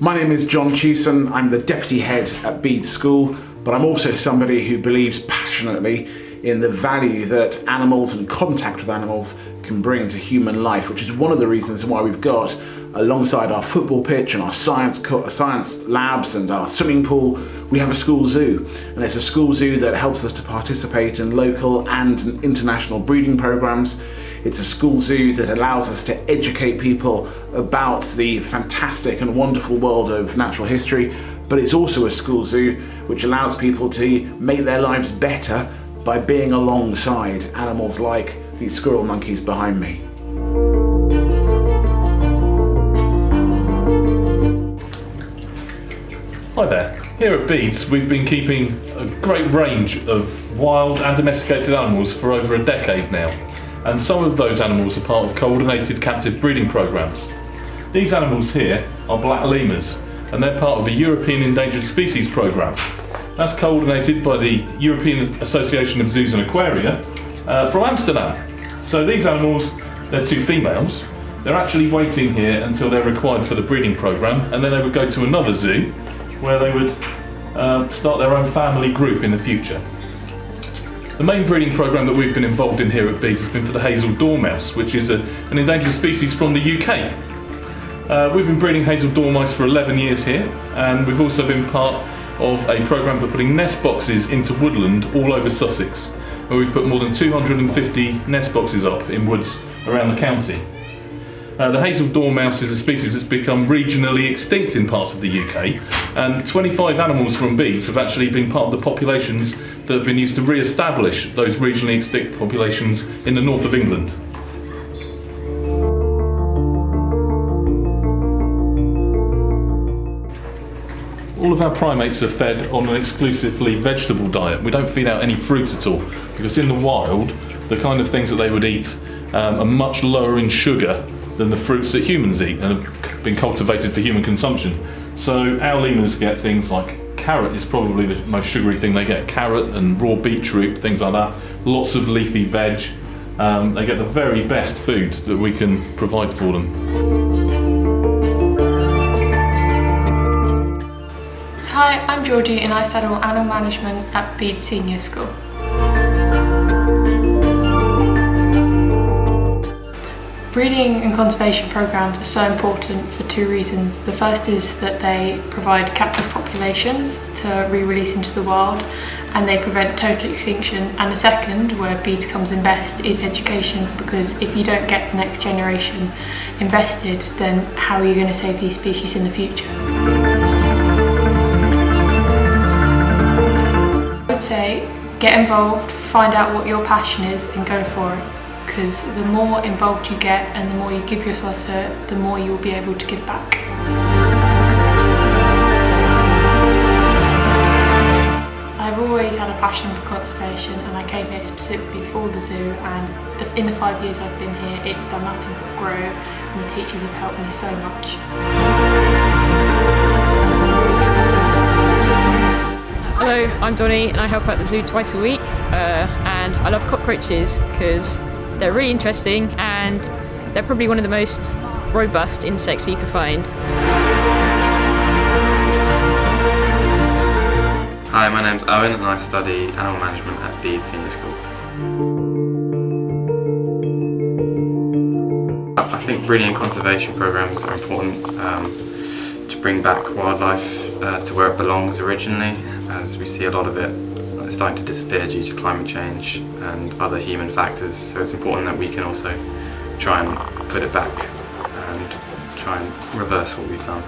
My name is John Chewson. I'm the deputy head at Bede School, but I'm also somebody who believes passionately in the value that animals and contact with animals can bring to human life, which is one of the reasons why we've got, alongside our football pitch and our science labs and our swimming pool, we have a school zoo. And it's a school zoo that helps us to participate in local and international breeding programs. It's a school zoo that allows us to educate people about the fantastic and wonderful world of natural history, but it's also a school zoo which allows people to make their lives better by being alongside animals like these squirrel monkeys behind me. Hi there. Here at Bede's we've been keeping a great range of wild and domesticated animals for over a decade now, and some of those animals are part of coordinated captive breeding programs. These animals here are black lemurs, and they're part of the European Endangered Species Programme. That's coordinated by the European Association of Zoos and Aquaria from Amsterdam. So these animals, they're two females. They're actually waiting here until they're required for the breeding programme, and then they would go to another zoo where they would start their own family group in the future. The main breeding programme that we've been involved in here at Bede has been for the hazel dormouse, which is an endangered species from the UK. We've been breeding hazel dormice for 11 years here, and we've also been part of a programme for putting nest boxes into woodland all over Sussex, where we've put more than 250 nest boxes up in woods around the county. The hazel dormouse is a species that's become regionally extinct in parts of the UK, and 25 animals from Bede's have actually been part of the populations that have been used to re-establish those regionally extinct populations in the north of England. All of our primates are fed on an exclusively vegetable diet. We don't feed out any fruit at all, because in the wild, the kind of things that they would eat are much lower in sugar than the fruits that humans eat and have been cultivated for human consumption. So our lemurs get things like carrot is probably the most sugary thing they get. Carrot and raw beetroot, things like that. Lots of leafy veg. They get the very best food that we can provide for them. Hi, I'm Georgie and I study animal management at Bede Senior School. Breeding and conservation programs are so important for two reasons. The first is that they provide captive populations to re-release into the wild, and they prevent total extinction. And the second, where Bede comes in best, is education, because if you don't get the next generation invested, then how are you going to save these species in the future? I would say get involved, find out what your passion is and go for it. Because the more involved you get and the more you give yourself to it, the more you will be able to give back. I've always had a passion for conservation, and I came here specifically for the zoo, and in the 5 years I've been here, it's done nothing but grow, and the teachers have helped me so much. Hello, I'm Donnie and I help out the zoo twice a week, and I love cockroaches because they're really interesting and they're probably one of the most robust insects you can find. Hi, my name's Owen and I study animal management at Bede Senior School. I think breeding and conservation programs are important to bring back wildlife to where it belongs originally, as we see a lot of it starting to disappear due to climate change and other human factors. So it's important that we can also try and put it back and try and reverse what we've done.